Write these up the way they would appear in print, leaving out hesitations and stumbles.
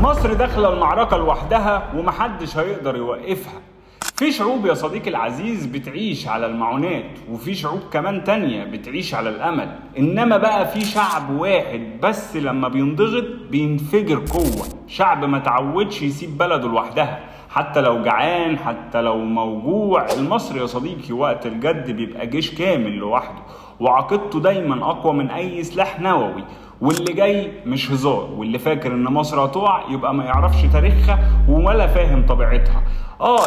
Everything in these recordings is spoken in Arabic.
مصر داخله المعركه لوحدها ومحدش هيقدر يوقفها. في شعوب يا صديقي العزيز بتعيش على المعونات، وفي شعوب كمان تانية بتعيش على الأمل. إنما بقى في شعب واحد بس لما بينضغط بينفجر قوة، شعب ما تعودش يسيب بلده لوحدها حتى لو جعان، حتى لو موجوع. المصري يا صديقي وقت الجد بيبقى جيش كامل لوحده، وعقيدته دايما أقوى من أي سلاح نووي. واللي جاي مش هزار، واللي فاكر ان مصر هتقع يبقى ما يعرفش تاريخها ولا فاهم طبيعتها.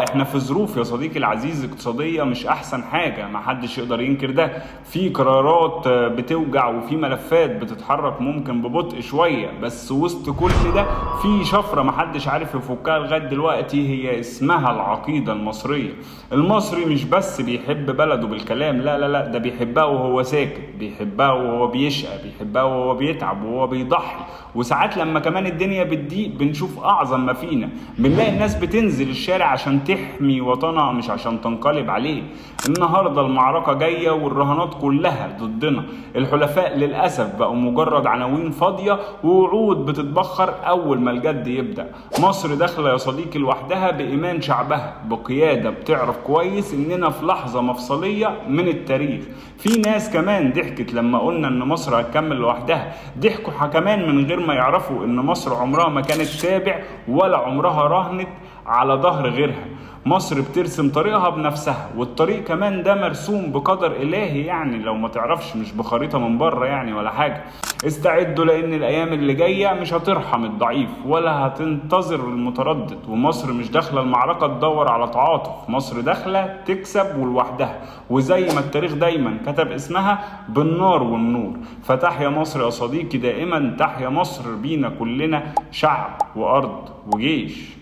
احنا في ظروف يا صديقي العزيز اقتصادية مش احسن حاجة، محدش يقدر ينكر ده. في قرارات بتوجع وفي ملفات بتتحرك ممكن ببطء شوية، بس وسط كل ده في شفرة محدش عارف يفكها لغاية دلوقتي، هي اسمها العقيدة المصرية. المصري مش بس بيحب بلده بالكلام، لا لا لا، ده بيحبها وهو ساكت، بيحبها وهو بيشقى، بيحبها وهو بيتعب وهو بيضحي. وساعات لما كمان الدنيا بتضيق بنشوف اعظم ما فينا، بنلاقي الناس بتنزل الشارع عشان تحمي وطنها مش عشان تنقلب عليه. النهارده المعركه جايه والرهانات كلها ضدنا. الحلفاء للاسف بقوا مجرد عناوين فاضيه ووعود بتتبخر اول ما الجد يبدا. مصر داخله يا صديقي لوحدها بايمان شعبها، بقياده بتعرف كويس اننا في لحظه مفصليه من التاريخ. في ناس كمان ضحكت لما قلنا ان مصر هتكمل لوحدها، ضحكوا كمان من غير ما يعرفوا ان مصر عمرها ما كانت تابع ولا عمرها راهنت على ظهر غيرها. مصر بترسم طريقها بنفسها، والطريق كمان ده مرسوم بقدر إلهي، يعني لو ما تعرفش مش بخريطة من بره يعني ولا حاجة. استعدوا لأن الأيام اللي جاية مش هترحم الضعيف ولا هتنتظر المتردد. ومصر مش داخلة المعركة تدور على تعاطف، مصر داخلة تكسب ولوحدها، وزي ما التاريخ دايما كتب اسمها بالنار والنور. فتحيا مصر يا صديقي، دائما تحيا مصر بينا كلنا، شعب وأرض وجيش.